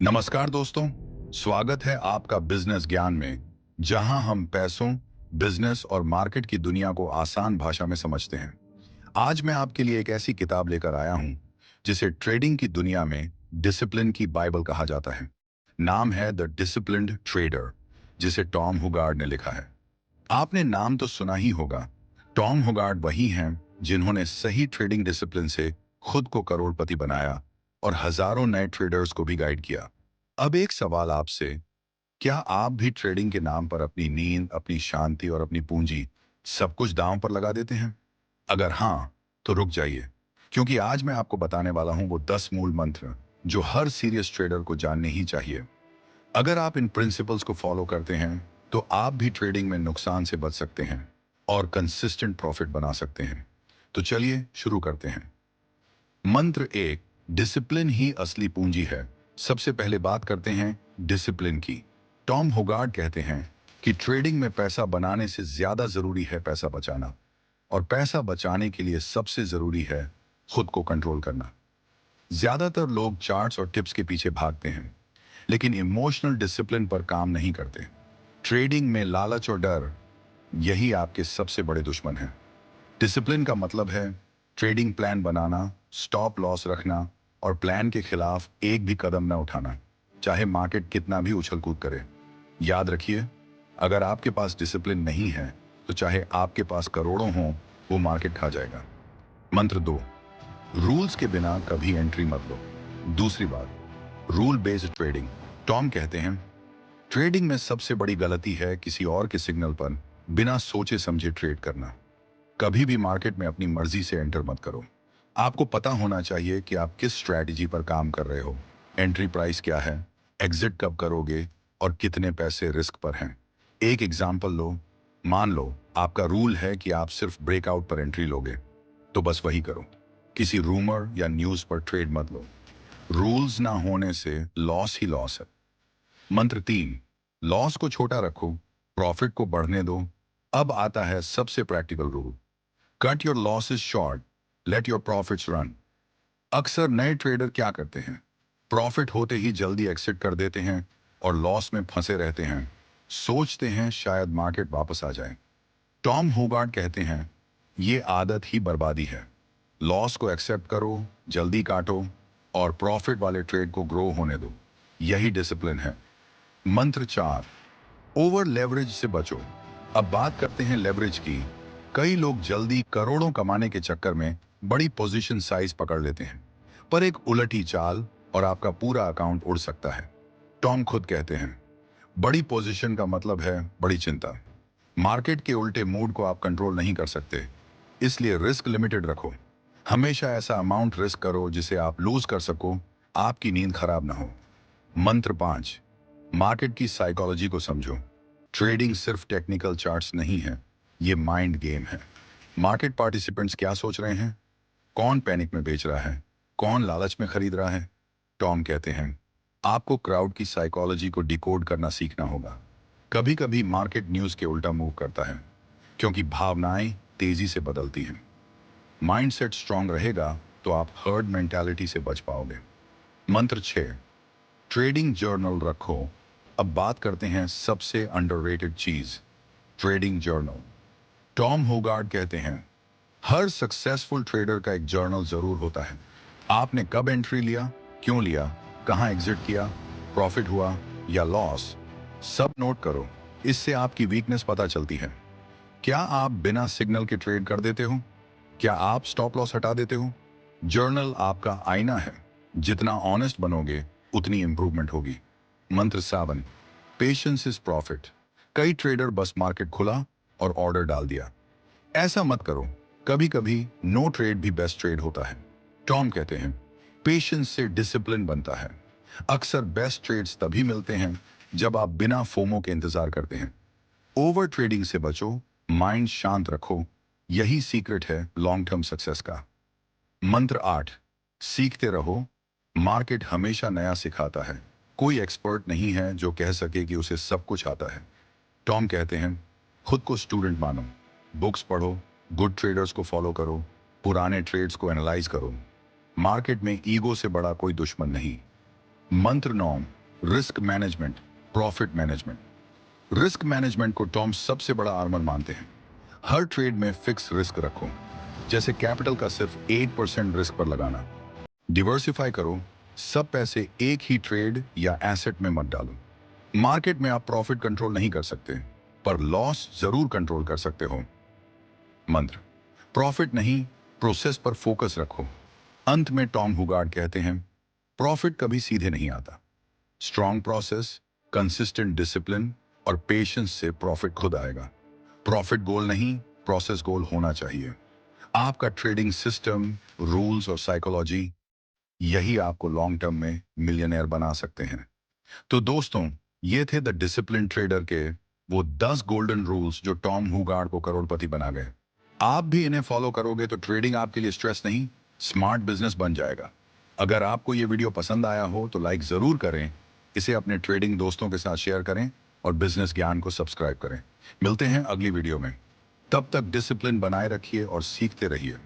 नमस्कार दोस्तों, स्वागत है आपका बिजनेस ज्ञान में, जहां हम पैसों, बिजनेस और मार्केट की दुनिया को आसान भाषा में समझते हैं। आज मैं आपके लिए एक ऐसी किताब लेकर आया हूं, जिसे ट्रेडिंग की दुनिया में डिसिप्लिन की बाइबल कहा जाता है। नाम है द डिसिप्लिन्ड ट्रेडर, जिसे टॉम हुगार्ड ने लिखा है। आपने नाम तो सुना ही होगा। टॉम हुगार्ड वही हैं जिन्होंने सही ट्रेडिंग डिसिप्लिन से खुद को करोड़पति बनाया और हजारों नए ट्रेडर्स को भी गाइड किया। अब एक सवाल आपसे, क्या आप भी ट्रेडिंग के नाम पर अपनी नींद, अपनी शांति और अपनी पूंजी सब कुछ दांव पर लगा देते हैं? अगर हाँ, तो रुक जाइए, क्योंकि आज मैं आपको बताने वाला हूं वो 10 मूल मंत्र जो हर सीरियस ट्रेडर को जानने ही चाहिए। अगर आप इन प्रिंसिपल्स को फॉलो करते हैं, तो आप भी ट्रेडिंग में नुकसान से बच सकते हैं और कंसिस्टेंट प्रॉफिट बना सकते हैं। तो चलिए शुरू करते हैं। मंत्र एक, डिसिप्लिन ही असली पूंजी है। सबसे पहले बात करते हैं डिसिप्लिन की। टॉम होगार्ड कहते हैं कि ट्रेडिंग में पैसा बनाने से ज्यादा जरूरी है पैसा बचाना, और पैसा बचाने के लिए सबसे जरूरी है खुद को कंट्रोल करना। ज्यादातर लोग चार्ट्स और टिप्स के पीछे भागते हैं, लेकिन इमोशनल डिसिप्लिन पर काम नहीं करते। ट्रेडिंग में लालच और डर, यही आपके सबसे बड़े दुश्मन हैं। डिसिप्लिन का मतलब है ट्रेडिंग प्लान बनाना, स्टॉप लॉस रखना और प्लान के खिलाफ एक भी कदम न उठाना, चाहे मार्केट कितना भी उछल कूद करे। याद रखिए, अगर आपके पास डिसिप्लिन नहीं है, तो चाहे आपके पास करोड़ों हों, वो मार्केट खा जाएगा। मंत्र दो, रूल्स के बिना कभी एंट्री मत लो। दूसरी बात, रूल बेस्ड ट्रेडिंग। टॉम कहते हैं, ट्रेडिंग में सबसे बड़ी गलती है किसी और के सिग्नल पर बिना सोचे समझे ट्रेड करना। कभी भी मार्केट में अपनी मर्जी से एंटर मत करो। आपको पता होना चाहिए कि आप किस स्ट्रैटेजी पर काम कर रहे हो, एंट्री प्राइस क्या है, एग्जिट कब करोगे और कितने पैसे रिस्क पर हैं। एक एग्जांपल लो, मान लो आपका रूल है कि आप सिर्फ ब्रेकआउट पर एंट्री लोगे, तो बस वही करो। किसी रूमर या न्यूज पर ट्रेड मत लो। रूल्स ना होने से लॉस ही लॉस है। मंत्र तीन, लॉस को छोटा रखो, प्रॉफिट को बढ़ने दो। अब आता है सबसे practical rule, cut your losses short, let your profits run. अक्सर नए ट्रेडर क्या करते हैं, प्रॉफिट होते ही जल्दी एक्सिट कर देते हैं और लॉस में फंसे रहते हैं। सोचते हैं शायद मार्केट वापस आ जाए। टॉम होगार्ड कहते हैं, ये आदत ही बर्बादी है। लॉस को एक्सेप्ट करो, जल्दी काटो और प्रॉफिट वाले ट्रेड को ग्रो होने दो। यही डिसिप्लिन है। मंत्र चार, ओवर लेवरेज से बचो। अब बात करते हैं लेवरेज की। कई लोग जल्दी करोड़ों कमाने के चक्कर में बड़ी पोजीशन साइज पकड़ लेते हैं, पर एक उलटी चाल और आपका पूरा अकाउंट उड़ सकता है। टॉम खुद कहते हैं, बड़ी पोजीशन का मतलब है बड़ी चिंता। मार्केट के उल्टे मूड को आप कंट्रोल नहीं कर सकते, इसलिए रिस्क लिमिटेड रखो। हमेशा ऐसा अमाउंट रिस्क करो जिसे आप लूज कर सको, आपकी नींद खराब ना हो। मंत्र पांच, मार्केट की साइकोलॉजी को समझो। ट्रेडिंग सिर्फ टेक्निकल चार्ट्स नहीं है, ये माइंड गेम है। मार्केट पार्टिसिपेंट्स क्या सोच रहे हैं, कौन पैनिक में बेच रहा है, कौन लालच में खरीद रहा है। टॉम कहते हैं, आपको क्राउड की साइकोलॉजी को डिकोड करना सीखना होगा। कभी कभी मार्केट न्यूज के उल्टा मूव करता है, क्योंकि भावनाएं तेजी से बदलती हैं। माइंडसेट स्ट्रांग रहेगा तो आप हर्ड मेंटालिटी से बच पाओगे। मंत्र 6, ट्रेडिंग जर्नल रखो। अब बात करते हैं सबसे अंडररेटेड चीज, ट्रेडिंग जर्नल। टॉम होगार्ड कहते हैं, हर सक्सेसफुल ट्रेडर का एक जर्नल जरूर होता है। आपने कब एंट्री लिया, क्यों लिया, कहां एग्जिट किया, प्रॉफिट हुआ या लॉस, सब नोट करो। इससे आपकी वीकनेस पता चलती है। क्या आप बिना सिग्नल के ट्रेड कर देते हो? क्या आप स्टॉप लॉस हटा देते हो? जर्नल आपका आईना है। जितना ऑनेस्ट बनोगे, उतनी इंप्रूवमेंट होगी। मंत्र 7, पेशेंस इज प्रॉफिट। कई ट्रेडर बस मार्केट खुला और ऑर्डर डाल दिया। ऐसा मत करो। कभी कभी नो ट्रेड भी बेस्ट ट्रेड होता है। टॉम कहते हैं, पेशेंस से डिसिप्लिन बनता है। अक्सर बेस्ट ट्रेड्स तभी मिलते हैं जब आप बिना फोमो के इंतजार करते हैं। ओवर ट्रेडिंग से बचो, माइंड शांत रखो। यही सीक्रेट है लॉन्ग टर्म सक्सेस का। मंत्र 8, सीखते रहो। मार्केट हमेशा नया सिखाता है। कोई एक्सपर्ट नहीं है जो कह सके कि उसे सब कुछ आता है। टॉम कहते हैं, खुद को स्टूडेंट मानो, बुक्स पढ़ो, गुड ट्रेडर्स को फॉलो करो, पुराने ट्रेड्स को एनालाइज करो। मार्केट में ईगो से बड़ा कोई दुश्मन नहीं। मंत्र 9, risk management, profit management. Risk management को टॉम सबसे बड़ा आर्मर मानते हैं। हर ट्रेड में फिक्स रिस्क रखो, जैसे कैपिटल का सिर्फ 8% रिस्क पर लगाना। डिवर्सिफाई करो, सब पैसे एक ही ट्रेड या एसेट में मत डालो। मार्केट में आप प्रॉफिट कंट्रोल नहीं कर सकते, पर लॉस जरूर कंट्रोल कर सकते हो। मंत्र, प्रॉफिट नहीं, प्रोसेस पर फोकस रखो। अंत में टॉम हुगार्ड कहते हैं, प्रॉफिट कभी सीधे नहीं आता। स्ट्रॉन्ग प्रोसेस, कंसिस्टेंट डिसिप्लिन और पेशेंस से प्रॉफिट खुद आएगा। प्रॉफिट गोल नहीं, प्रोसेस गोल होना चाहिए। आपका ट्रेडिंग सिस्टम, रूल्स और साइकोलॉजी, यही आपको लॉन्ग टर्म में मिलियनेयर बना सकते हैं। तो दोस्तों, ये थे द डिसिप्लिन ट्रेडर के वो 10 गोल्डन रूल्स जो टॉम हुगार्ड को करोड़पति बना गए। आप भी इन्हें फॉलो करोगे तो ट्रेडिंग आपके लिए स्ट्रेस नहीं, स्मार्ट बिजनेस बन जाएगा। अगर आपको ये वीडियो पसंद आया हो तो लाइक जरूर करें, इसे अपने ट्रेडिंग दोस्तों के साथ शेयर करें और बिजनेस ज्ञान को सब्सक्राइब करें। मिलते हैं अगली वीडियो में। तब तक डिसिप्लिन बनाए रखिए और सीखते रहिए।